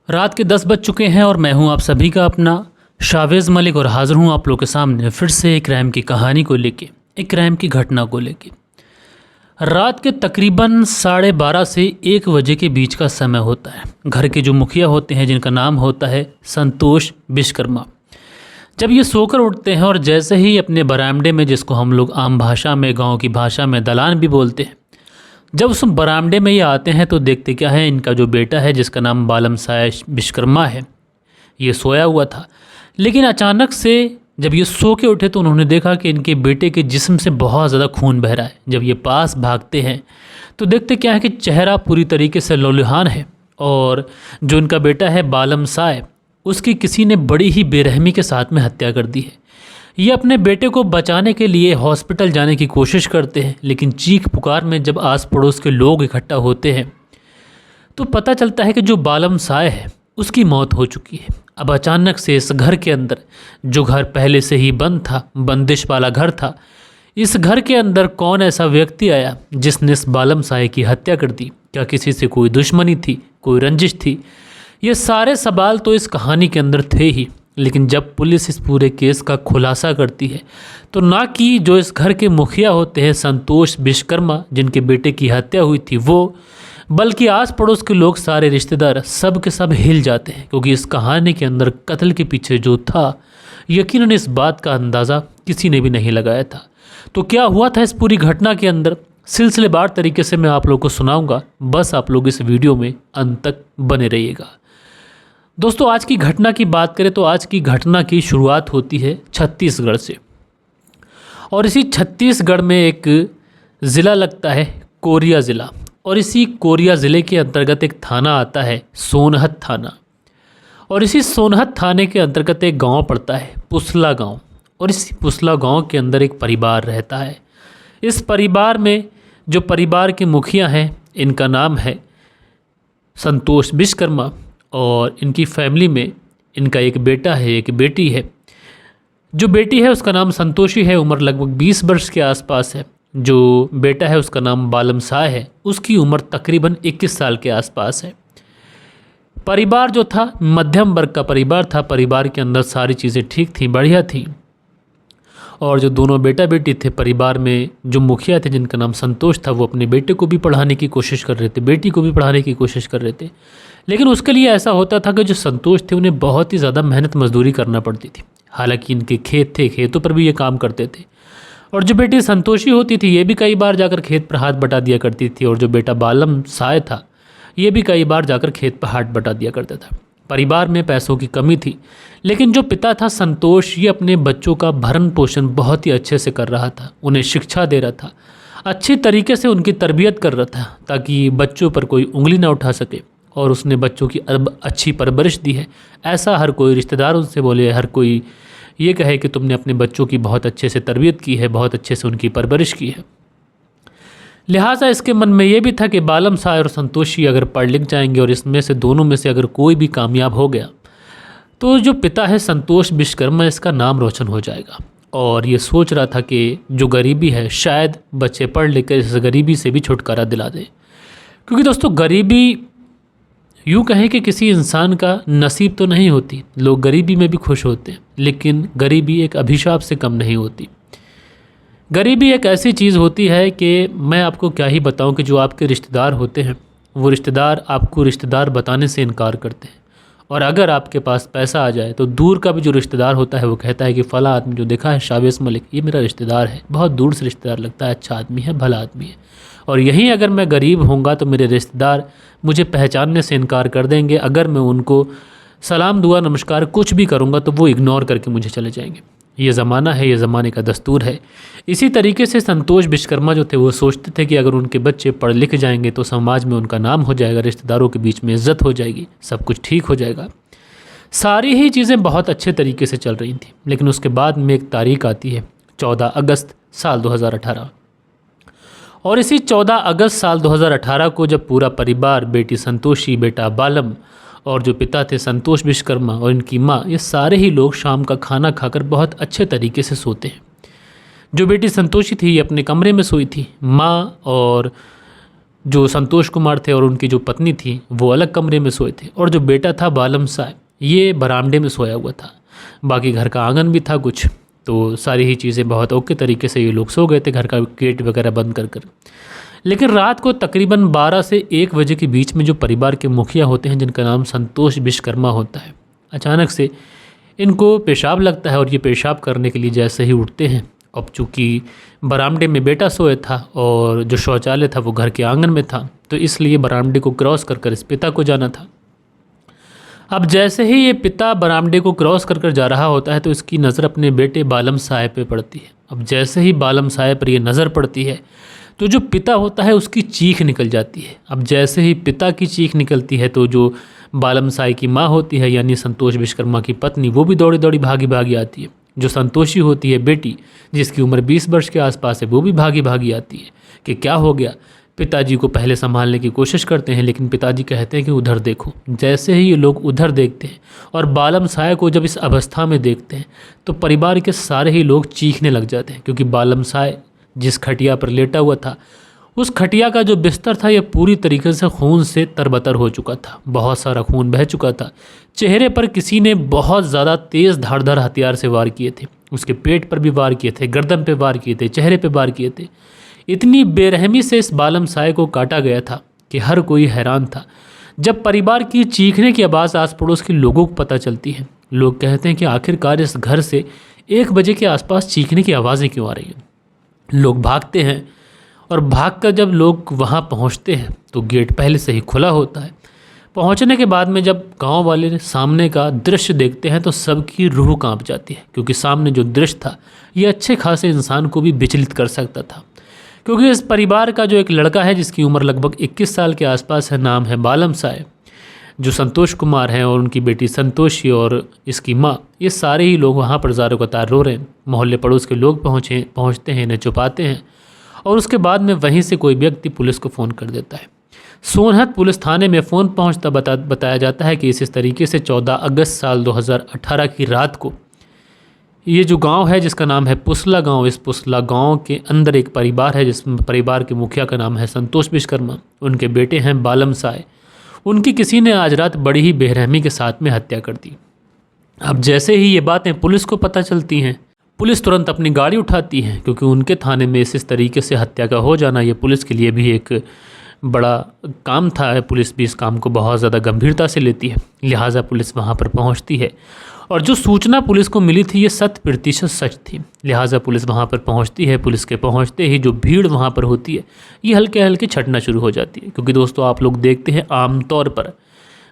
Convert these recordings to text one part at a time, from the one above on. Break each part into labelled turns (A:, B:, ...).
A: रात के 10 बज चुके हैं और मैं हूं आप सभी का अपना शावेज़ मलिक और हाज़िर हूं आप लोगों के सामने फिर से एक क्राइम की कहानी को लेके, एक क्राइम की घटना को लेके। रात के तकरीबन 12:30 से 1 बजे के बीच का समय होता है। घर के जो मुखिया होते हैं जिनका नाम होता है संतोष विश्वकर्मा, जब ये सोकर उठते हैं और जैसे ही अपने बरामदे में, जिसको हम लोग आम भाषा में, गाँव की भाषा में दलान भी बोलते हैं, जब उस बरामदे में ये आते हैं तो देखते क्या है, इनका जो बेटा है जिसका नाम बालम साय विश्वकर्मा है, ये सोया हुआ था। लेकिन अचानक से जब ये सो के उठे तो उन्होंने देखा कि इनके बेटे के जिस्म से बहुत ज़्यादा खून बह रहा है। जब ये पास भागते हैं तो देखते क्या है कि चेहरा पूरी तरीके से लौलिहान है और जो इनका बेटा है बालम साय, उसकी किसी ने बड़ी ही बेरहमी के साथ में हत्या कर दी है। ये अपने बेटे को बचाने के लिए हॉस्पिटल जाने की कोशिश करते हैं, लेकिन चीख पुकार में जब आस पड़ोस के लोग इकट्ठा होते हैं तो पता चलता है कि जो बालम साय है उसकी मौत हो चुकी है। अब अचानक से इस घर के अंदर, जो घर पहले से ही बंद था, बंदिश वाला घर था, इस घर के अंदर कौन ऐसा व्यक्ति आया जिसने इस बालम साय की हत्या कर दी? क्या किसी से कोई दुश्मनी थी, कोई रंजिश थी? ये सारे सवाल तो इस कहानी के अंदर थे ही। लेकिन जब पुलिस इस पूरे केस का खुलासा करती है तो ना कि जो इस घर के मुखिया होते हैं संतोष विश्वकर्मा, जिनके बेटे की हत्या हुई थी, वो, बल्कि आस पड़ोस के लोग, सारे रिश्तेदार, सब के सब हिल जाते हैं, क्योंकि इस कहानी के अंदर कत्ल के पीछे जो था, यकीनन इस बात का अंदाज़ा किसी ने भी नहीं लगाया था। तो क्या हुआ था इस पूरी घटना के अंदर, सिलसिलेवार तरीके से मैं आप लोग को सुनाऊंगा। बस आप लोग इस वीडियो में अंत तक बने रहिएगा। दोस्तों, आज की घटना की बात करें तो आज की घटना की शुरुआत होती है छत्तीसगढ़ से, और इसी छत्तीसगढ़ में एक ज़िला लगता है कोरिया ज़िला, और इसी कोरिया ज़िले के अंतर्गत एक थाना आता है सोनहत थाना, और इसी सोनहत थाने के अंतर्गत एक गांव पड़ता है पुसला गांव, और इसी पुसला गांव के अंदर एक परिवार रहता है। इस परिवार में जो परिवार के मुखिया हैं, इनका नाम है संतोष विश्वकर्मा, और इनकी फैमिली में इनका एक बेटा है, एक बेटी है। जो बेटी है उसका नाम संतोषी है, उम्र लगभग 20 वर्ष के आसपास है। जो बेटा है उसका नाम बालम साय है, उसकी उम्र तकरीबन 21 साल के आसपास है। परिवार जो था मध्यम वर्ग का परिवार था, परिवार के अंदर सारी चीज़ें ठीक थी, बढ़िया थी। और जो दोनों बेटा बेटी थे, परिवार में जो मुखिया थे जिनका नाम संतोष था, वो अपने बेटे को भी पढ़ाने की कोशिश कर रहे थे, बेटी को भी पढ़ाने की कोशिश कर रहे थे। लेकिन उसके लिए ऐसा होता था कि जो संतोष थे उन्हें बहुत ही ज़्यादा मेहनत मजदूरी करना पड़ती थी। हालांकि इनके खेत थे, खेतों पर भी ये काम करते थे। और जो बेटी संतोषी होती थी, ये भी कई बार जाकर खेत पर हाथ बटा दिया करती थी, और जो बेटा बालम साय था, ये भी कई बार जाकर खेत पर हाथ बटा दिया करता था। परिवार में पैसों की कमी थी, लेकिन जो पिता था संतोष, ये अपने बच्चों का भरण पोषण बहुत ही अच्छे से कर रहा था, उन्हें शिक्षा दे रहा था, अच्छी तरीके से उनकी तरबियत कर रहा था, ताकि बच्चों पर कोई उंगली ना उठा सके। और उसने बच्चों की अच्छी परवरिश दी है, ऐसा हर कोई रिश्तेदार उनसे बोले, हर कोई ये कहे कि तुमने अपने बच्चों की बहुत अच्छे से तरबियत की है, बहुत अच्छे से उनकी परवरिश की है। लिहाजा इसके मन में ये भी था कि बालम साय और संतोषी अगर पढ़ लिख जाएंगे और इसमें से दोनों में से अगर कोई भी कामयाब हो गया तो जो पिता है संतोष विश्वकर्मा, इसका नाम रोशन हो जाएगा। और ये सोच रहा था कि जो गरीबी है, शायद बच्चे पढ़ लिख कर इस गरीबी से भी छुटकारा दिला दे। क्योंकि दोस्तों, गरीबी यूँ कहें कि किसी इंसान का नसीब तो नहीं होती, लोग गरीबी में भी खुश होते हैं, लेकिन गरीबी एक अभिशाप से कम नहीं होती। गरीबी एक ऐसी चीज़ होती है कि मैं आपको क्या ही बताऊं कि जो आपके रिश्तेदार होते हैं, वो रिश्तेदार आपको रिश्तेदार बताने से इनकार करते हैं। और अगर आपके पास पैसा आ जाए तो दूर का भी जो रिश्तेदार होता है वो कहता है कि फ़ला आदमी जो देखा है शावेज़ मलिक, ये मेरा रिश्तेदार है, बहुत दूर से रिश्तेदार लगता है, अच्छा आदमी है, भला आदमी है। और यहीं अगर मैं गरीब होऊंगा तो मेरे रिश्तेदार मुझे पहचानने से इनकार कर देंगे। अगर मैं उनको सलाम दुआ नमस्कार कुछ भी करूँगा तो वो इग्नोर करके मुझे चले जाएंगे। ये ज़माना है, ये ज़माने का दस्तूर है। इसी तरीके से संतोष विश्वकर्मा जो थे वो सोचते थे कि अगर उनके बच्चे पढ़ लिख जाएंगे तो समाज में उनका नाम हो जाएगा, रिश्तेदारों के बीच में इज्जत हो जाएगी, सब कुछ ठीक हो जाएगा। सारी ही चीज़ें बहुत अच्छे तरीके से चल रही थी। लेकिन उसके बाद में एक तारीख आती है 14 अगस्त साल 2018, और इसी 14 अगस्त साल 2018 को जब पूरा परिवार, बेटी संतोषी, बेटा बालम और जो पिता थे संतोष विश्वकर्मा और इनकी माँ, ये सारे ही लोग शाम का खाना खाकर बहुत अच्छे तरीके से सोते हैं। जो बेटी संतोषी थी ये अपने कमरे में सोई थी। माँ और जो संतोष कुमार थे और उनकी जो पत्नी थी वो अलग कमरे में सोए थे, और जो बेटा था बालम साय ये बरामदे में सोया हुआ था। बाकी घर का आंगन भी था कुछ, तो सारी ही चीज़ें बहुत ओके तरीके से ये लोग सो गए थे, घर का गेट वगैरह बंद कर कर। लेकिन रात को तकरीबन 12 से 1 बजे के बीच में जो परिवार के मुखिया होते हैं, जिनका नाम संतोष विश्वकर्मा होता है, अचानक से इनको पेशाब लगता है और ये पेशाब करने के लिए जैसे ही उठते हैं, अब चूँकि बरामदे में बेटा सोए था और जो शौचालय था वो घर के आंगन में था, तो इसलिए बरामदे को क्रॉस कर कर इस पिता को जाना था। अब जैसे ही ये पिता बरामदे को क्रॉस कर कर जा रहा होता है तो इसकी नज़र अपने बेटे बालम साय पे पड़ती है। अब जैसे ही बालम साय पर ये नज़र पड़ती है तो जो पिता होता है उसकी चीख निकल जाती है। अब जैसे ही पिता की चीख निकलती है तो जो बालम साय की माँ होती है यानी संतोष विश्वकर्मा की पत्नी, वो भी दौड़ी दौड़ी भागी भागी आती है। जो संतोषी होती है बेटी, जिसकी उम्र 20 वर्ष के आसपास है, वो भी भागी भागी आती है कि क्या हो गया। पिताजी को पहले संभालने की कोशिश करते हैं, लेकिन पिताजी कहते हैं कि उधर देखो। जैसे ही ये लोग उधर देखते हैं और बालम साय को जब इस अवस्था में देखते हैं तो परिवार के सारे ही लोग चीखने लग जाते हैं, क्योंकि बालम साय जिस खटिया पर लेटा हुआ था उस खटिया का जो बिस्तर था ये पूरी तरीके से खून से तरबतर हो चुका था। बहुत सारा खून बह चुका था। चेहरे पर किसी ने बहुत ज़्यादा तेज़ धारदार हथियार से वार किए थे। उसके पेट पर भी वार किए थे, गर्दन पे वार किए थे, चेहरे पे वार किए थे। इतनी बेरहमी से इस बालम साय को काटा गया था कि हर कोई हैरान था। जब परिवार की चीखने की आवाज़ आस पड़ोस के लोगों को पता चलती है, लोग कहते हैं कि आखिरकार इस घर से 1 बजे के आसपास चीखने की आवाज़ें क्यों आ रही हैं। लोग भागते हैं और भागकर जब लोग वहाँ पहुँचते हैं तो गेट पहले से ही खुला होता है। पहुँचने के बाद में जब गांव वाले सामने का दृश्य देखते हैं तो सबकी रूह कांप जाती है, क्योंकि सामने जो दृश्य था ये अच्छे खासे इंसान को भी विचलित कर सकता था। क्योंकि इस परिवार का जो एक लड़का है जिसकी उम्र लगभग 21 साल के आसपास है, नाम है बालम साय, जो संतोष कुमार हैं, और उनकी बेटी संतोषी और इसकी माँ, ये सारे ही लोग वहाँ पर ज़ारो कतार रो रहे हैं। मोहल्ले पड़ोस के लोग पहुँचते हैं, इन्हें छुपाते हैं, और उसके बाद में वहीं से कोई व्यक्ति पुलिस को फ़ोन कर देता है। सोनहत पुलिस थाने में फ़ोन पहुंचता बताया जाता है कि इस तरीके से 14 अगस्त साल 2018 की रात को ये जो गांव है जिसका नाम है पुसला गांव, इस पुसला गांव के अंदर एक परिवार है जिस परिवार के मुखिया का नाम है संतोष विश्वकर्मा। उनके बेटे हैं बालम साय। उनकी किसी ने आज रात बड़ी ही बेरहमी के साथ में हत्या कर दी। अब जैसे ही ये बातें पुलिस को पता चलती हैं, पुलिस तुरंत अपनी गाड़ी उठाती है, क्योंकि उनके थाने में इस तरीके से हत्या का हो जाना ये पुलिस के लिए भी एक बड़ा काम था। पुलिस भी इस काम को बहुत ज़्यादा गंभीरता से लेती है, लिहाजा पुलिस वहाँ पर पहुँचती है। और जो सूचना पुलिस को मिली थी ये 100% सच थी, लिहाजा पुलिस वहाँ पर पहुँचती है। पुलिस के पहुँचते ही जो भीड़ वहाँ पर होती है ये हल्के हल्के छटना शुरू हो जाती है, क्योंकि दोस्तों आप लोग देखते हैं आमतौर पर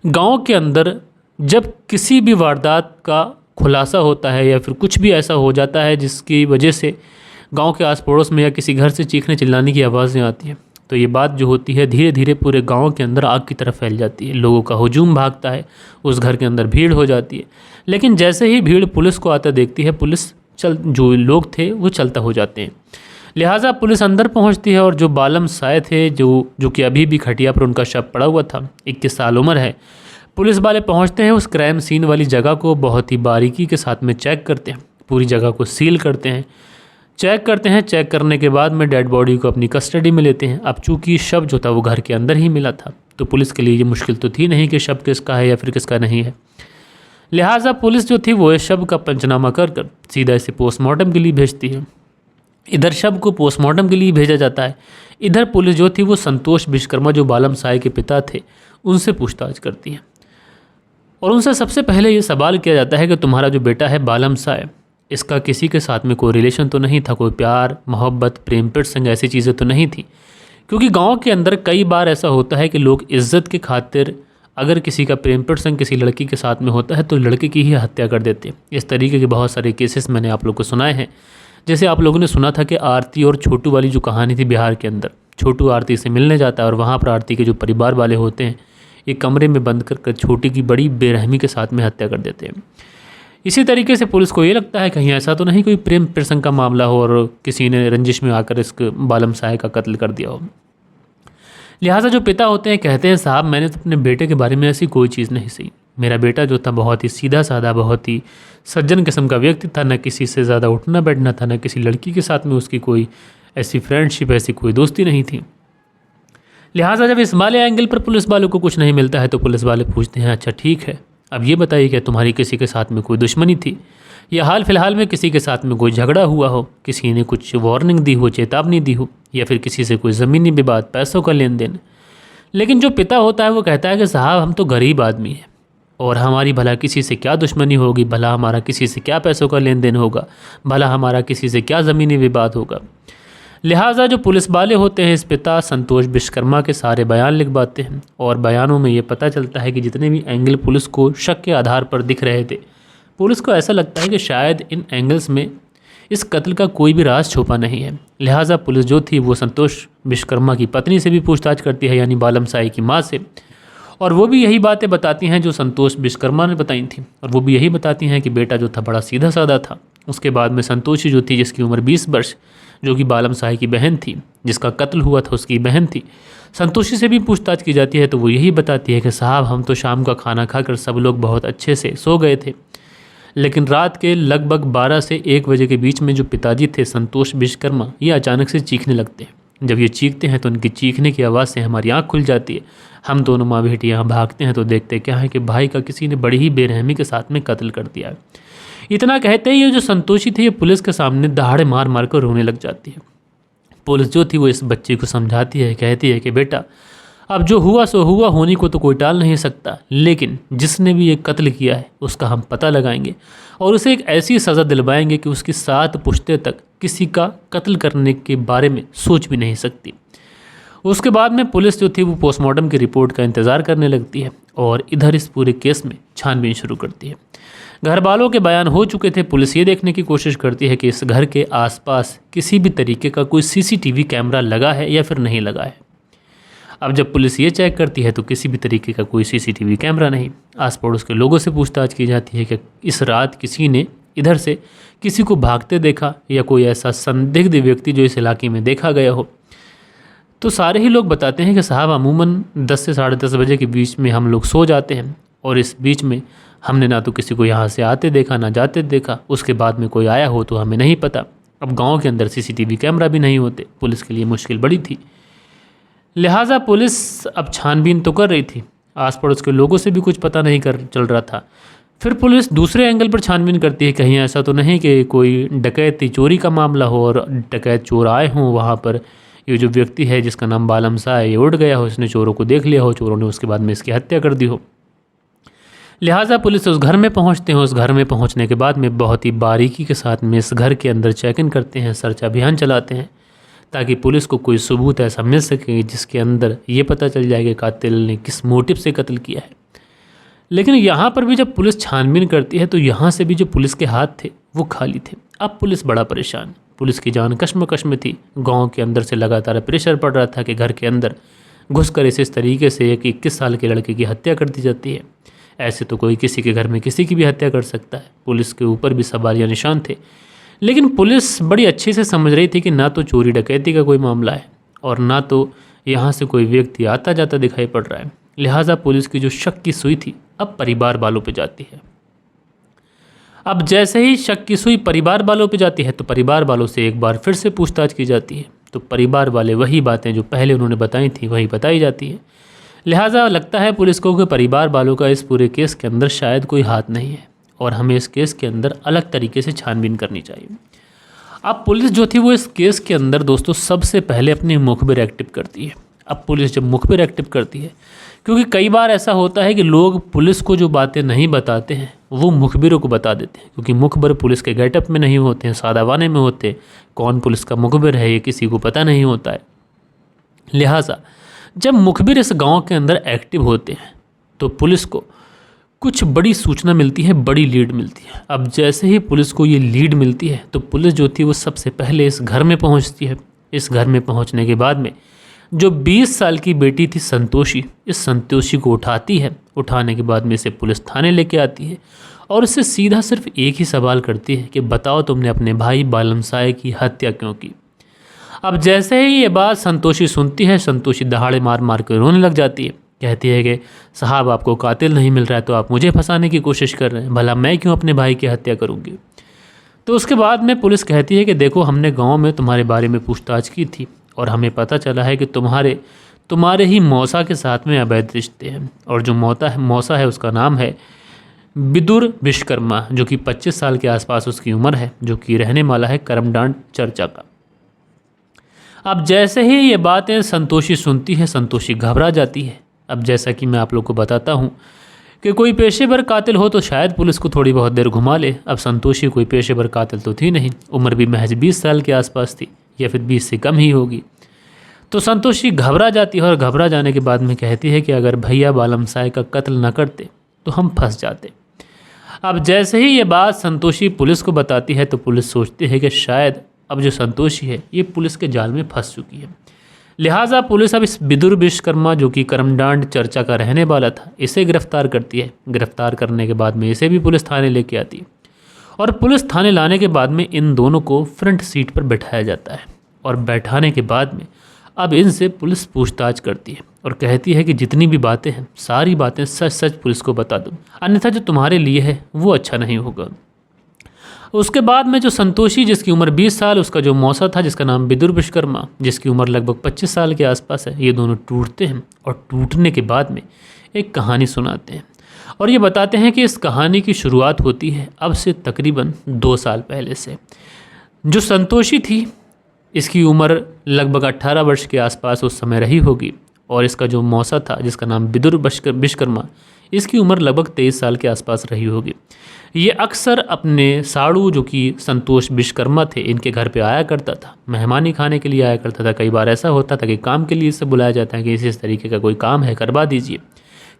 A: गाँव के अंदर जब किसी भी वारदात का खुलासा होता है या फिर कुछ भी ऐसा हो जाता है जिसकी वजह से गांव के आस पड़ोस में या किसी घर से चीखने चिल्लाने की आवाज़ें आती हैं, तो ये बात जो होती है धीरे धीरे पूरे गांव के अंदर आग की तरफ फैल जाती है। लोगों का हुजूम भागता है, उस घर के अंदर भीड़ हो जाती है। लेकिन जैसे ही भीड़ पुलिस को आता देखती है, पुलिस जो लोग थे वो चलता हो जाते हैं। लिहाजा पुलिस अंदर पहुँचती है और जो बालम साय थे जो कि अभी भी खटिया पर उनका शव पड़ा हुआ था, 21 साल उम्र है, पुलिस वाले पहुंचते हैं उस क्राइम सीन वाली जगह को बहुत ही बारीकी के साथ में चेक करते हैं, पूरी जगह को सील करते हैं, चेक करने के बाद में डेड बॉडी को अपनी कस्टडी में लेते हैं। अब चूँकि शव जो था वो घर के अंदर ही मिला था, तो पुलिस के लिए ये मुश्किल तो थी नहीं कि शव किसका है या फिर किसका नहीं है। लिहाजा पुलिस जो थी वो इस शव का पंचनामा कर कर सीधा इसे पोस्टमार्टम के लिए भेजती है। इधर शव को पोस्टमार्टम के लिए भेजा जाता है, इधर पुलिस जो थी वो संतोष विश्वकर्मा जो बालम साय के पिता थे उनसे पूछताछ करती है। और उनसे सबसे पहले ये सवाल किया जाता है कि तुम्हारा जो बेटा है बालम साय, इसका किसी के साथ में कोई रिलेशन तो नहीं था, कोई प्यार मोहब्बत प्रेम प्रसंग ऐसी चीज़ें तो नहीं थी। क्योंकि गांव के अंदर कई बार ऐसा होता है कि लोग इज्जत के खातिर अगर किसी का प्रेम प्रसंग किसी लड़की के साथ में होता है तो लड़के की ही हत्या कर देते हैं। इस तरीके के बहुत सारे केसेस मैंने आप लोग को सुनाए हैं। जैसे आप लोगों ने सुना था कि आरती और छोटू वाली जो कहानी थी बिहार के अंदर, छोटू आरती से मिलने जाता है और वहाँ पर आरती के जो परिवार वाले होते हैं एक कमरे में बंद कर छोटी की बड़ी बेरहमी के साथ में हत्या कर देते हैं। इसी तरीके से पुलिस को ये लगता है कहीं ऐसा तो नहीं कोई प्रेम प्रसंग का मामला हो और किसी ने रंजिश में आकर इस बालम साय का कत्ल कर दिया हो। लिहाजा जो पिता होते हैं कहते हैं साहब मैंने तो अपने बेटे के बारे में ऐसी कोई चीज़ नहीं सही। मेरा बेटा जो था बहुत ही सीधा साधा, बहुत ही सज्जन किस्म का व्यक्ति था, न किसी से ज़्यादा उठना बैठना था, न किसी लड़की के साथ में उसकी कोई ऐसी फ्रेंडशिप ऐसी कोई दोस्ती नहीं थी। लिहाजा जब इस वाले एंगल पर पुलिस वालों को कुछ नहीं मिलता है तो पुलिस वाले पूछते हैं, अच्छा ठीक है, अब ये बताइए कि तुम्हारी किसी के साथ में कोई दुश्मनी थी या हाल फिलहाल में किसी के साथ में कोई झगड़ा हुआ हो, किसी ने कुछ वार्निंग दी हो, चेतावनी दी हो, या फिर किसी से कोई ज़मीनी विवाद, पैसों का लेन देन। लेकिन जो पिता होता है वो कहता है कि साहब हम तो गरीब आदमी हैं और हमारी भला किसी से क्या दुश्मनी होगी, भला हमारा किसी से क्या पैसों का लेन देन होगा, भला हमारा किसी से क्या ज़मीनी विवाद होगा। लिहाजा जो पुलिस वाले होते हैं इस पिता संतोष विश्वकर्मा के सारे बयान लिखवाते हैं और बयानों में ये पता चलता है कि जितने भी एंगल पुलिस को शक के आधार पर दिख रहे थे, पुलिस को ऐसा लगता है कि शायद इन एंगल्स में इस कत्ल का कोई भी राज छुपा नहीं है। लिहाजा पुलिस जो थी वो संतोष विश्वकर्मा की पत्नी से भी पूछताछ करती है, यानी बालम साई की माँ से, और वो भी यही बातें बताती हैं जो संतोष विश्वकर्मा ने बताई थी, और वो भी यही बताती हैं कि बेटा जो था बड़ा सीधा साधा था। उसके बाद में संतोषी जो थी, जिसकी उम्र 20 वर्ष, जो कि बालम साई की बहन थी, जिसका कत्ल हुआ था उसकी बहन थी, संतोषी से भी पूछताछ की जाती है तो वो यही बताती है कि साहब हम तो शाम का खाना खाकर सब लोग बहुत अच्छे से सो गए थे, लेकिन रात के लगभग 12 से 1 बजे के बीच में जो पिताजी थे संतोष विश्वकर्मा, ये अचानक से चीखने लगते हैं। जब ये चीखते हैं तो उनकी चीखने की आवाज़ से हमारी आँख खुल जाती है। हम दोनों माँ बेटी यहाँ भागते हैं तो देखते क्या है कि भाई का किसी ने बड़ी ही बेरहमी के साथ में कत्ल कर दिया है। इतना कहते ही ये जो संतोषी थी ये पुलिस के सामने दहाड़े मार मार कर रोने लग जाती है। पुलिस जो थी वो इस बच्चे को समझाती है, कहती है कि बेटा अब जो हुआ सो हुआ, होने को तो कोई टाल नहीं सकता, लेकिन जिसने भी ये कत्ल किया है उसका हम पता लगाएंगे और उसे एक ऐसी सज़ा दिलवाएंगे कि उसकी 7 पुश्ते तक किसी का कत्ल करने के बारे में सोच भी नहीं सकती। उसके बाद में पुलिस जो थी वो पोस्टमार्टम की रिपोर्ट का इंतज़ार करने लगती है और इधर इस पूरे केस में छानबीन शुरू करती है। घर वालों के बयान हो चुके थे। पुलिस ये देखने की कोशिश करती है कि इस घर के आसपास किसी भी तरीके का कोई सीसीटीवी कैमरा लगा है या फिर नहीं लगा है। अब जब पुलिस ये चेक करती है तो किसी भी तरीके का कोई सीसीटीवी कैमरा नहीं। आस पड़ोस के लोगों से पूछताछ की जाती है कि इस रात किसी ने इधर से किसी को भागते देखा या कोई ऐसा संदिग्ध व्यक्ति जो इस इलाके में देखा गया हो। तो सारे ही लोग बताते हैं कि साहब अमूमन 10 से 10:30 बजे के बीच में हम लोग सो जाते हैं और इस बीच में हमने ना तो किसी को यहाँ से आते देखा ना जाते देखा, उसके बाद में कोई आया हो तो हमें नहीं पता। अब गांव के अंदर सीसीटीवी कैमरा भी नहीं होते, पुलिस के लिए मुश्किल बड़ी थी। लिहाजा पुलिस अब छानबीन तो कर रही थी, आस पड़ोस के लोगों से भी कुछ पता नहीं कर चल रहा था। फिर पुलिस दूसरे एंगल पर छानबीन करती है, कहीं ऐसा तो नहीं कि कोई डकैती चोरी का मामला हो और डकैत चोर आए हों वहाँ पर, ये जो व्यक्ति है जिसका नाम बालम सा है ये उड़ गया हो, इसने चोरों को देख लिया हो, चोरों ने उसके बाद में इसकी हत्या कर दी हो। लिहाजा पुलिस उस घर में पहुंचते हैं। उस घर में पहुंचने के बाद में बहुत ही बारीकी के साथ में इस घर के अंदर चेक इन करते हैं, सर्च अभियान चलाते हैं ताकि पुलिस को कोई सबूत ऐसा मिल सके जिसके अंदर ये पता चल जाए कि कातिल ने किस मोटिव से कत्ल किया है। लेकिन यहाँ पर भी जब पुलिस छानबीन करती है तो यहाँ से भी जो पुलिस के हाथ थे वो खाली थे। अब पुलिस बड़ा परेशान, पुलिस की जान कश्मकश में थी। गाँव के अंदर से लगातार प्रेशर पड़ रहा था कि घर के अंदर घुस कर इस तरीके से एक 21 साल के लड़के की हत्या कर दी जाती है। ऐसे तो कोई किसी के घर में किसी की भी हत्या कर सकता है। पुलिस के ऊपर भी सवालिया निशान थे, लेकिन पुलिस बड़ी अच्छे से समझ रही थी कि ना तो चोरी डकैती का कोई मामला है और ना तो यहाँ से कोई व्यक्ति आता जाता दिखाई पड़ रहा है। लिहाजा पुलिस की जो शक की सुई थी अब परिवार वालों पे जाती है। अब जैसे ही शक की सुई परिवार वालों पे जाती है तो परिवार वालों से एक बार फिर से पूछताछ की जाती है। तो परिवार वाले वही बातें जो पहले उन्होंने बताई थी वही बताई जाती है। लिहाजा लगता है पुलिस को कि परिवार वालों का इस पूरे केस के अंदर शायद कोई हाथ नहीं है और हमें इस केस के अंदर अलग तरीके से छानबीन करनी चाहिए। अब पुलिस जो थी वो इस केस के अंदर दोस्तों सबसे पहले अपनी मुखबिर एक्टिव करती है। अब पुलिस जब मुखबिर एक्टिव करती है, क्योंकि कई बार ऐसा होता है कि लोग पुलिस को जो बातें नहीं बताते हैं वो मुखबिरों को बता देते हैं, क्योंकि मुखबिर पुलिस के गेटअप में नहीं होते हैं, सादावाने में होते हैं। कौन पुलिस का मुखबिर है ये किसी को पता नहीं होता है। लिहाजा जब मुखबिर इस गांव के अंदर एक्टिव होते हैं तो पुलिस को कुछ बड़ी सूचना मिलती है, बड़ी लीड मिलती है। अब जैसे ही पुलिस को ये लीड मिलती है तो पुलिस जो थी वो सबसे पहले इस घर में पहुंचती है। इस घर में पहुंचने के बाद में जो 20 साल की बेटी थी संतोषी, इस संतोषी को उठाती है। उठाने के बाद में इसे पुलिस थाने लेके आती है और इससे सीधा सिर्फ एक ही सवाल करती है कि बताओ तुमने अपने भाई बालम साय की हत्या क्यों की। अब जैसे ही ये बात संतोषी सुनती है, संतोषी दहाड़े मार मार कर रोने लग जाती है। कहती है कि साहब आपको कातिल नहीं मिल रहा है तो आप मुझे फंसाने की कोशिश कर रहे हैं, भला मैं क्यों अपने भाई की हत्या करूंगी। तो उसके बाद में पुलिस कहती है कि देखो हमने गांव में तुम्हारे बारे में पूछताछ की थी और हमें पता चला है कि तुम्हारे ही मौसा के साथ में अवैध रिश्ते हैं। और जो मौसा है उसका नाम है विदुर विश्वकर्मा, जो कि 25 साल के आसपास उसकी उम्र है, जो कि रहने वाला है करमडांड चर्चा का। अब जैसे ही ये बातें संतोषी सुनती है, संतोषी घबरा जाती है। अब जैसा कि मैं आप लोग को बताता हूँ कि कोई पेशेवर कातिल हो तो शायद पुलिस को थोड़ी बहुत देर घुमा ले। अब संतोषी कोई पेशेवर कातिल तो थी नहीं, उम्र भी महज 20 साल के आसपास थी, या फिर 20 से कम ही होगी। तो संतोषी घबरा जाती है और घबरा जाने के बाद में कहती है कि अगर भैया बालमसाय का कत्ल न करते तो हम फंस जाते। अब जैसे ही ये बात संतोषी पुलिस को बताती है तो पुलिस सोचती है कि शायद अब जो संतोषी है ये पुलिस के जाल में फंस चुकी है। लिहाजा पुलिस अब इस विदुर विश्वकर्मा, जो कि करमडांड चर्चा का रहने वाला था, इसे गिरफ्तार करती है। गिरफ्तार करने के बाद में इसे भी पुलिस थाने लेके आती है और पुलिस थाने लाने के बाद में इन दोनों को फ्रंट सीट पर बैठाया जाता है। और बैठाने के बाद में अब इनसे पुलिस पूछताछ करती है और कहती है कि जितनी भी बातें हैं सारी बातें सच सच पुलिस को बता दो, अन्यथा जो तुम्हारे लिए है वो अच्छा नहीं होगा। उसके बाद में जो संतोषी, जिसकी उम्र 20 साल, उसका जो मौसा था जिसका नाम विदुर विश्वकर्मा, जिसकी उम्र लगभग 25 साल के आसपास है, ये दोनों टूटते हैं और टूटने के बाद में एक कहानी सुनाते हैं। और ये बताते हैं कि इस कहानी की शुरुआत होती है अब से तकरीबन 2 साल पहले से। जो संतोषी थी इसकी उम्र लगभग 18 वर्ष के आसपास उस समय रही होगी, और इसका जो मौसा था जिसका नाम विदुर विश्वकर्मा, इसकी उम्र लगभग 23 साल के आसपास रही होगी। ये अक्सर अपने साड़ू, जो कि संतोष विश्वकर्मा थे, इनके घर पे आया करता था, मेहमानी खाने के लिए आया करता था। कई बार ऐसा होता था कि काम के लिए इसे बुलाया जाता है कि इस तरीके का कोई काम है करवा दीजिए।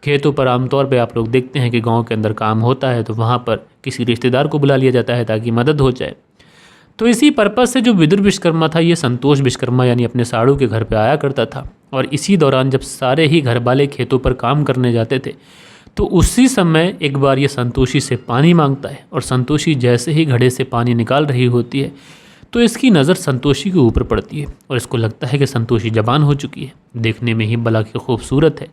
A: खेतों पर आमतौर पे आप लोग देखते हैं कि गांव के अंदर काम होता है तो वहाँ पर किसी रिश्तेदार को बुला लिया जाता है ताकि मदद हो जाए। तो इसी पर्पज़ से जो विदुर विश्वकर्मा था ये संतोष विश्वकर्मा यानी अपने साड़ू के घर पे आया करता था। और इसी दौरान जब सारे ही घर वाले खेतों पर काम करने जाते थे तो उसी समय एक बार ये संतोषी से पानी मांगता है, और संतोषी जैसे ही घड़े से पानी निकाल रही होती है तो इसकी नज़र संतोषी के ऊपर पड़ती है और इसको लगता है कि संतोषी जवान हो चुकी है, देखने में ही भला की खूबसूरत है,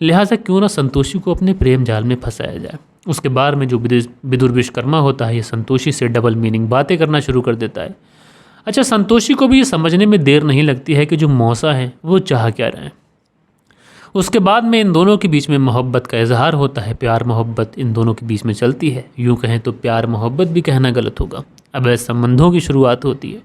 A: लिहाजा क्यों ना संतोषी को अपने प्रेम जाल में फंसाया जाए। उसके बाद में जो विदुर विश्वकर्मा होता है ये संतोषी से डबल मीनिंग बातें करना शुरू कर देता है। अच्छा, संतोषी को भी ये समझने में देर नहीं लगती है कि जो मौसा है वो चाह क्या रहे हैं। उसके बाद में इन दोनों के बीच में मोहब्बत का इजहार होता है, प्यार मोहब्बत इन दोनों के बीच में चलती है। यूँ कहें तो प्यार मोहब्बत भी कहना गलत होगा, अवैध संबंधों की शुरुआत होती है।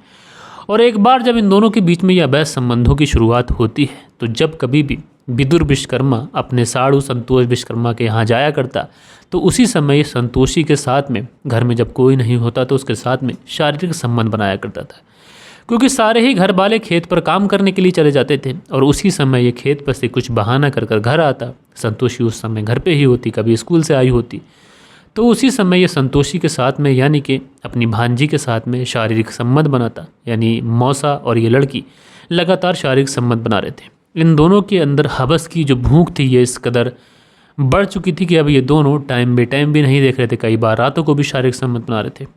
A: और एक बार जब इन दोनों के बीच में ये अवैध संबंधों की शुरुआत होती है तो जब कभी भी विदुर विश्वकर्मा अपने साड़ू संतोष विश्वकर्मा के यहाँ जाया करता तो उसी समय संतोषी के साथ में, घर में जब कोई नहीं होता तो उसके साथ में शारीरिक संबंध बनाया करता था, क्योंकि सारे ही घर वाले खेत पर काम करने के लिए चले जाते थे और उसी समय ये खेत पर से कुछ बहाना कर कर घर आता। संतोषी उस समय घर पे ही होती, कभी स्कूल से आई होती, तो उसी समय ये संतोषी के साथ में यानी कि अपनी भांजी के साथ में शारीरिक संबंध बनाता। यानी मौसा और ये लड़की लगातार शारीरिक संबंध बना रहे थे। इन दोनों के अंदर हवस की जो भूख थी ये इस कदर बढ़ चुकी थी कि अब ये दोनों टाइम बे टाइम भी नहीं देख रहे थे, कई बार रातों को भी शारीरिक संबंध बना रहे थे।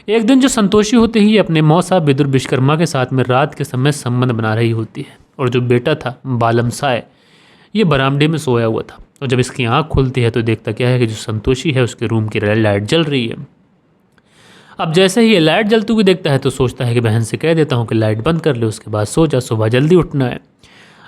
A: एक दिन जो संतोषी होते ही अपने मौसा विदुर विश्वकर्मा के साथ में रात के समय संबंध बना रही होती है, और जो बेटा था बालमसाय ये बरामदे में सोया हुआ था। और जब इसकी आँख खुलती है तो देखता क्या है कि जो संतोषी है उसके रूम की लाइट जल रही है। अब जैसे ही ये लाइट जलती हुई देखता है तो सोचता है कि बहन से कह देता हूँ कि लाइट बंद कर ले, उसके बाद सो जा, सुबह जल्दी उठना है।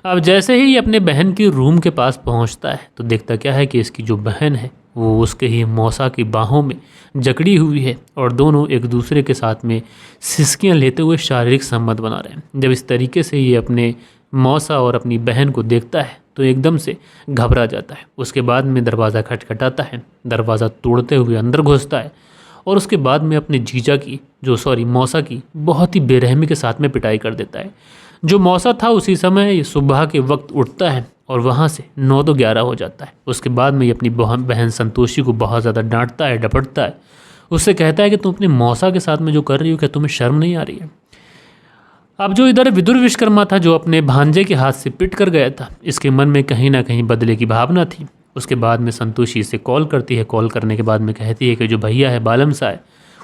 A: अब जैसे ही ये अपने बहन की रूम के पास पहुँचता है तो देखता क्या है कि इसकी जो बहन है वो उसके ही मौसा की बाहों में जकड़ी हुई है और दोनों एक दूसरे के साथ में सिसकियाँ लेते हुए शारीरिक संबंध बना रहे हैं। जब इस तरीके से ये अपने मौसा और अपनी बहन को देखता है तो एकदम से घबरा जाता है। उसके बाद में दरवाज़ा खटखटाता है, दरवाज़ा तोड़ते हुए अंदर घुसता है और उसके बाद में अपने जीजा की मौसा की बहुत ही बेरहमी के साथ में पिटाई कर देता है। जो मौसा था उसी समय सुबह के वक्त उठता है और वहाँ से 9 तो 11 हो जाता है। उसके बाद में ये अपनी बहन संतोषी को बहुत ज़्यादा डांटता है, डपटता है, उससे कहता है कि तुम अपने मौसा के साथ में जो कर रही हो क्या तुम्हें शर्म नहीं आ रही है। अब जो इधर विदुर विश्वकर्मा था जो अपने भांजे के हाथ से पिट कर गया था, इसके मन में कहीं ना कहीं बदले की भावना थी। उसके बाद में संतोषी इसे कॉल करती है, कॉल करने के बाद में कहती है कि जो भैया है बालमसाय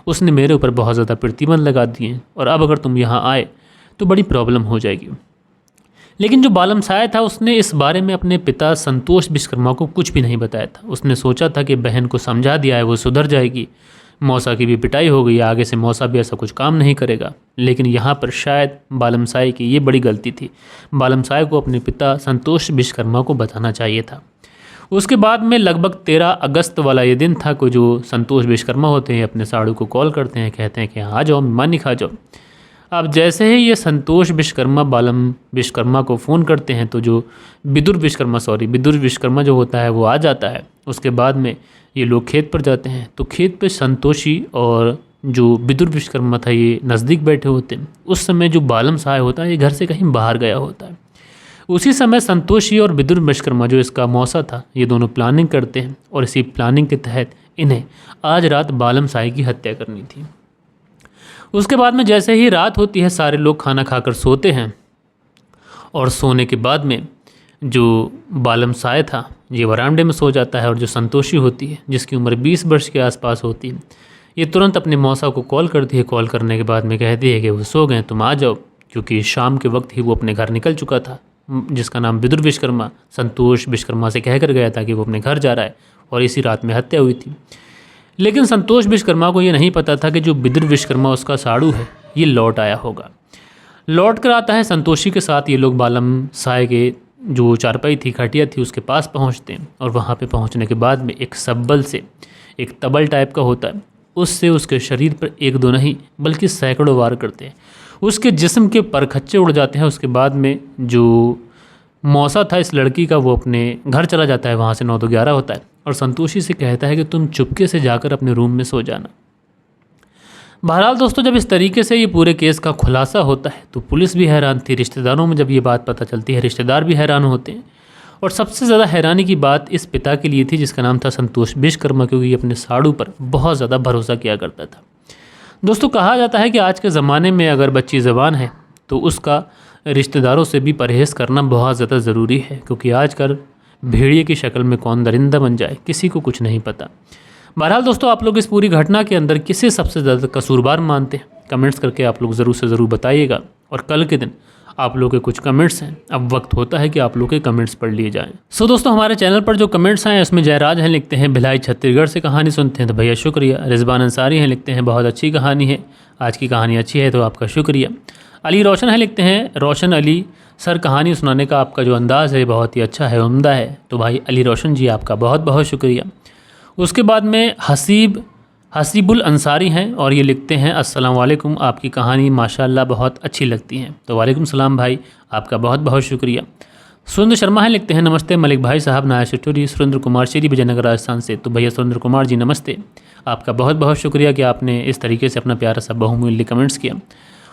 A: उसने मेरे ऊपर बहुत ज़्यादा प्रतिबंध लगा दिए हैं और अब अगर तुम यहाँ आए तो बड़ी प्रॉब्लम हो जाएगी। लेकिन जो बालमसाय था उसने इस बारे में अपने पिता संतोष विश्वकर्मा को कुछ भी नहीं बताया था। उसने सोचा था कि बहन को समझा दिया है वो सुधर जाएगी, मौसा की भी पिटाई हो गई, आगे से मौसा भी ऐसा कुछ काम नहीं करेगा। लेकिन यहाँ पर शायद बालम साई की ये बड़ी गलती थी। बालम साई को अपने पिता संतोष विश्वकर्मा को बताना चाहिए था। उसके बाद में लगभग 13 अगस्त वाला ये दिन था को जो संतोष विश्वकर्मा होते हैं अपने साड़ू को कॉल करते हैं, कहते हैं कि आ जाओ मानी खा जाओ। अब जैसे ही ये संतोष विश्वकर्मा बालम विश्वकर्मा को फ़ोन करते हैं तो जो विदुर विश्वकर्मा जो होता है वो आ जाता है। उसके बाद में ये लोग खेत पर जाते हैं तो खेत पे संतोषी और जो विदुर विश्वकर्मा था ये नज़दीक बैठे होते हैं। उस समय जो बालम सहाय होता है ये घर से कहीं बाहर गया होता है। उसी समय संतोषी और विदुर विश्वकर्मा जो इसका मौसा था ये दोनों प्लानिंग करते हैं और इसी प्लानिंग के तहत इन्हें आज रात बालम साई की हत्या करनी थी। उसके बाद में जैसे ही रात होती है सारे लोग खाना खाकर सोते हैं और सोने के बाद में जो बालम साय था ये वरांडे में सो जाता है और जो संतोषी होती है जिसकी उम्र 20 वर्ष के आसपास होती है ये तुरंत अपने मौसा को कॉल करती है। कॉल करने के बाद में कहती है कि वो सो गए, तुम आ जाओ, क्योंकि शाम के वक्त ही वो अपने घर निकल चुका था। जिसका नाम विदुर विश्वकर्मा संतोष विश्वकर्मा से कहकर गया था कि वो अपने घर जा रहा है और इसी रात में हत्या हुई थी। लेकिन संतोष विश्वकर्मा को ये नहीं पता था कि जो विदुर विश्वकर्मा उसका साड़ू है ये लौट आया होगा। लौट कर आता है संतोषी के साथ। ये लोग बालम साय के जो चारपाई थी, खटिया थी, उसके पास पहुंचते हैं और वहाँ पे पहुंचने के बाद में एक सब्बल से, एक तबल टाइप का होता है, उससे उसके शरीर पर एक दो नहीं बल्कि सैकड़ों वार करते हैं। उसके जिस्म के परखच्चे उड़ जाते हैं। उसके बाद में जो मौसा था इस लड़की का वो अपने घर चला जाता है। वहाँ से 9 तो 11 होता है और संतोषी से कहता है कि तुम चुपके से जाकर अपने रूम में सो जाना। बहरहाल दोस्तों, जब इस तरीके से ये पूरे केस का खुलासा होता है तो पुलिस भी हैरान थी। रिश्तेदारों में जब ये बात पता चलती है रिश्तेदार भी हैरान होते हैं। और सबसे ज़्यादा हैरानी की बात इस पिता के लिए थी जिसका नाम था संतोष विश्वकर्मा, क्योंकि ये अपने साड़ू पर बहुत ज़्यादा भरोसा किया करता था। दोस्तों, कहा जाता है कि आज के ज़माने में अगर बच्ची ज़बान है तो उसका रिश्तेदारों से भी परहेज़ करना बहुत ज़्यादा ज़रूरी है, क्योंकि आजकल भेड़िए की शक्ल में कौन दरिंदा बन जाए किसी को कुछ नहीं पता। बहरहाल दोस्तों, आप लोग इस पूरी घटना के अंदर किसे सबसे ज़्यादा कसूरवार मानते हैं कमेंट्स करके आप लोग ज़रूर से ज़रूर बताइएगा। और कल के दिन आप लोग के कुछ कमेंट्स हैं, अब वक्त होता है कि आप लोग के कमेंट्स पढ़ लिए जाएं। सो दोस्तों, हमारे चैनल पर जो कमेंट्स आए उसमें जयराज हैं, लिखते हैं भिलाई छत्तीसगढ़ से कहानी सुनते हैं तो भैया शुक्रिया। रिजवान अंसारी हैं, लिखते हैं बहुत अच्छी कहानी है, आज की कहानी अच्छी है तो आपका शुक्रिया। अली रोशन है, लिखते हैं रोशन अली सर, कहानी सुनाने का आपका जो अंदाज़ है बहुत ही अच्छा है, उम्दा है। तो भाई अली रोशन जी आपका बहुत बहुत शुक्रिया। उसके बाद में हसीबुल अंसारी हैं और ये लिखते हैं अस्सलाम वालेकुम, आपकी कहानी माशाल्लाह बहुत अच्छी लगती है। तो वालेकुम सलाम भाई, आपका बहुत बहुत शुक्रिया। सुरेंद्र शर्मा है, लिखते हैं नमस्ते मलिक भाई साहब, नया स्टोरी। सुरेंद्र कुमार श्री विजयनगर राजस्थान से। तो भैया सुरेंद्र कुमार जी नमस्ते, आपका बहुत बहुत शुक्रिया कि आपने इस तरीके से अपना प्यारा सा बहुमूल्य कमेंट्स किया।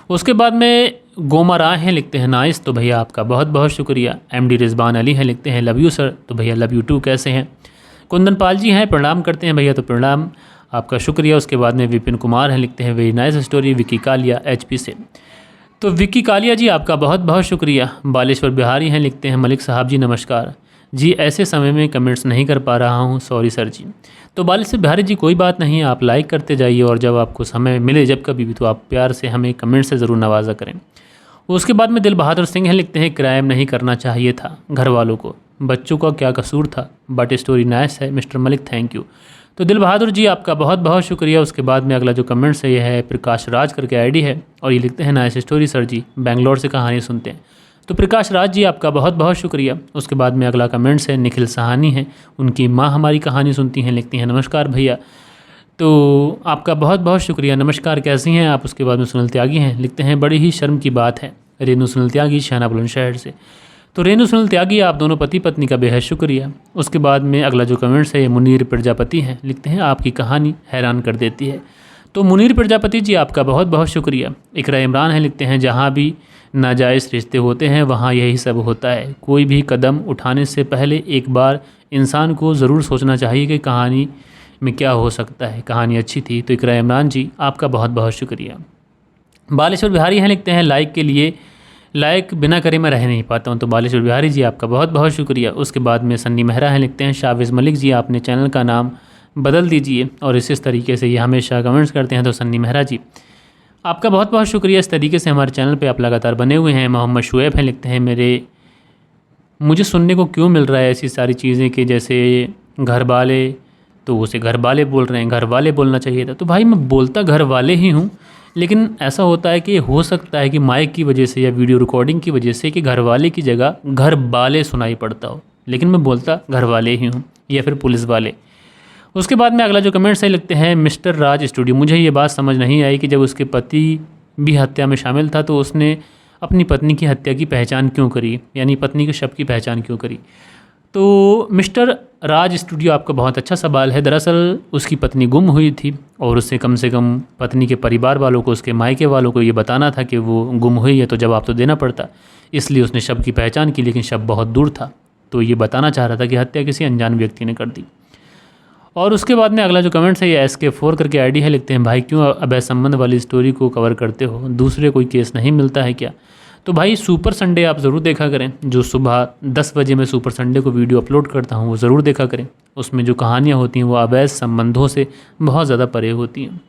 A: उसके बाद में गोमा राय हैं, लिखते हैं नाइस। तो भैया आपका बहुत बहुत शुक्रिया। MD रिजवान अली हैं, लिखते हैं लव यू सर। तो भैया लव यू टू, कैसे हैं। कुंदन पाल जी हैं, प्रणाम करते हैं भैया, तो प्रणाम, आपका शुक्रिया। उसके बाद में विपिन कुमार हैं, लिखते हैं very nice story. Vicky Kaliya HP से। तो विकी कालिया जी आपका बहुत बहुत शुक्रिया। बालेश्वर बिहारी हैं, लिखते हैं मलिक साहब जी नमस्कार जी, ऐसे समय में कमेंट्स नहीं कर पा रहा हूँ, सॉरी सर जी। तो बालेश्वर बिहारी जी कोई बात नहीं, आप लाइक करते जाइए और जब आपको समय मिले जब कभी भी तो आप प्यार से हमें कमेंट से ज़रूर नवाजा करें। उसके बाद में दिल बहादुर सिंह हैं, लिखते हैं क्राइम नहीं करना चाहिए था घर वालों को, बच्चों का क्या कसूर था, बट स्टोरी नाइस है मिस्टर मलिक, थैंक यू। तो दिल बहादुर जी आपका बहुत बहुत शुक्रिया। उसके बाद में अगला जो कमेंट्स है ये है प्रकाश राज करके ID है और ये लिखते हैं नाइस स्टोरी सर जी, बेंगलोर से कहानी सुनते हैं। तो प्रकाश राज जी आपका बहुत बहुत शुक्रिया। उसके बाद में अगला कमेंट्स है निखिल सहानी है, उनकी माँ हमारी कहानी सुनती हैं, लिखती हैं नमस्कार भैया। तो आपका बहुत बहुत शुक्रिया, नमस्कार, कैसी हैं आप। उसके बाद में सुनील त्यागी हैं, लिखते हैं बड़ी ही शर्म की बात है। रेनू सुनील त्यागी शाहना बुलंदशहर से। तो रेनू सुनील त्यागी आप दोनों पति पत्नी का बेहद शुक्रिया। उसके बाद में अगला जो कमेंट्स है ये मुनीर प्रजापति हैं, लिखते हैं आपकी कहानी हैरान कर देती है। तो मुनीर प्रजापति जी आपका बहुत बहुत शुक्रिया। इकरा इमरान है, लिखते हैं जहाँ भी नाजायज़ रिश्ते होते हैं वहाँ यही सब होता है, कोई भी कदम उठाने से पहले एक बार इंसान को ज़रूर सोचना चाहिए कि कहानी में क्या हो सकता है। कहानी अच्छी थी। तो इकरा इमरान जी आपका बहुत बहुत शुक्रिया। बालेश्वर बिहारी हैं, लिखते हैं लाइक के लिए, लाइक बिना करे मैं रह नहीं पाता हूं। तो बालेश्वर बिहारी जी आपका बहुत बहुत शुक्रिया। उसके बाद में सन्नी मेहरा हैं, लिखते हैं शावेज़ मलिक जी आपने चैनल का नाम बदल दीजिए, और इस तरीके से ये हमेशा कमेंट्स करते हैं। तो सन्नी मेहरा जी आपका बहुत बहुत शुक्रिया, इस तरीके से हमारे चैनल पे आप लगातार बने हुए हैं। मोहम्मद शुएब हैं, लिखते हैं मुझे सुनने को क्यों मिल रहा है ऐसी सारी चीज़ें कि जैसे घर वाले तो उसे घर वाले बोल रहे हैं, घर वाले बोलना चाहिए था। तो भाई मैं बोलता घर वाले ही हूँ, लेकिन ऐसा होता है कि हो सकता है कि माइक की वजह से या वीडियो रिकॉर्डिंग की वजह से कि घर वाले की जगह घर वाले सुनाई पड़ता हो, लेकिन मैं बोलता घर वाले ही हूँ, या फिर पुलिस वाले। उसके बाद में अगला जो कमेंट सही लगते हैं, मिस्टर राज स्टूडियो। मुझे ये बात समझ नहीं आई कि जब उसके पति भी हत्या में शामिल था तो उसने अपनी पत्नी की हत्या की पहचान क्यों करी, यानी पत्नी के शव की पहचान क्यों करी। तो मिस्टर राज स्टूडियो, आपका बहुत अच्छा सवाल है। दरअसल उसकी पत्नी गुम हुई थी और उससे कम से कम पत्नी के परिवार वालों को, उसके मायके वालों को ये बताना था कि वो गुम हुई है, तो जवाब तो देना पड़ता। इसलिए उसने शव की पहचान की, लेकिन शव बहुत दूर था, तो ये बताना चाह रहा था कि हत्या किसी अनजान व्यक्ति ने कर दी। और उसके बाद में अगला जो कमेंट्स है, ये SK4 करके आईडी है, लिखते हैं भाई क्यों अवैध संबंध वाली स्टोरी को कवर करते हो, दूसरे कोई केस नहीं मिलता है क्या। तो भाई सुपर संडे आप ज़रूर देखा करें, जो सुबह 10 बजे मैं सुपर संडे को वीडियो अपलोड करता हूँ, वो ज़रूर देखा करें। उसमें जो कहानियाँ होती हैं वो अवैध संबंधों से बहुत ज़्यादा परे होती हैं।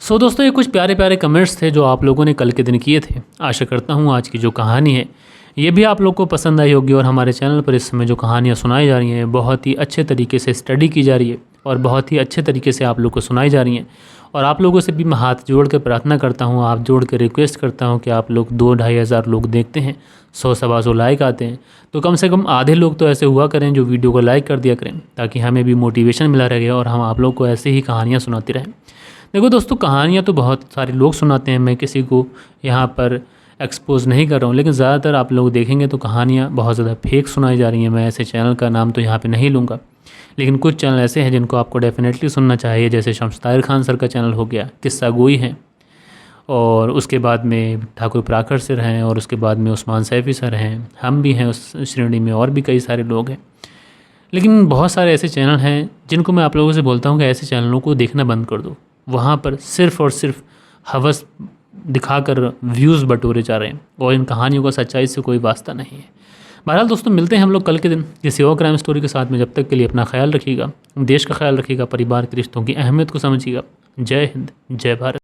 A: सो दोस्तों, ये कुछ प्यारे प्यारे कमेंट्स थे जो आप लोगों ने कल के दिन किए थे। आशा करता हूँ आज की जो कहानी है ये भी आप लोग को पसंद आई होगी, और हमारे चैनल पर इस समय जो कहानियाँ सुनाई जा रही हैं बहुत ही अच्छे तरीके से स्टडी की जा रही है और बहुत ही अच्छे तरीके से आप लोग को सुनाई जा रही हैं। और आप लोगों से भी मैं हाथ जोड़ कर प्रार्थना करता हूँ, आप जोड़ कर रिक्वेस्ट करता हूँ कि आप लोग 2-2.5 हज़ार लोग देखते हैं, 100-125 लाइक आते हैं, तो कम से कम आधे लोग तो ऐसे हुआ करें जो वीडियो को लाइक कर दिया करें, ताकि हमें भी मोटिवेशन मिला रहे और हम आप लोग को ऐसे ही कहानियाँ सुनाते रहें। देखो दोस्तों, कहानियाँ तो बहुत सारे लोग सुनाते हैं, मैं किसी को यहाँ पर एक्सपोज नहीं कर रहा हूँ, लेकिन ज़्यादातर आप लोग देखेंगे तो कहानियाँ बहुत ज़्यादा फेक सुनाई जा रही हैं। मैं ऐसे चैनल का नाम तो यहाँ पे नहीं लूँगा, लेकिन कुछ चैनल ऐसे हैं जिनको आपको डेफिनेटली सुनना चाहिए, जैसे शम्स ताहिर खान सर का चैनल हो गया, किस्सा गोई हैं, और उसके बाद में ठाकुर प्राकर सर हैं, और उसके बाद में उस्मान सैफ़ी सर हैं, हम भी हैं उस श्रेणी में, और भी कई सारे लोग हैं। लेकिन बहुत सारे ऐसे चैनल हैं जिनको मैं आप लोगों से बोलता हूँ कि ऐसे चैनलों को देखना बंद कर दो। वहाँ पर सिर्फ़ और सिर्फ हवस दिखाकर व्यूज़ बटोरे जा रहे हैं, और इन कहानियों का सच्चाई से कोई वास्ता नहीं है। बहरहाल दोस्तों, मिलते हैं हम लोग कल के दिन किसी और क्राइम स्टोरी के साथ में। जब तक के लिए अपना ख्याल रखिएगा, देश का ख्याल रखिएगा, परिवार के रिश्तों की अहमियत को समझिएगा। जय हिंद, जय भारत।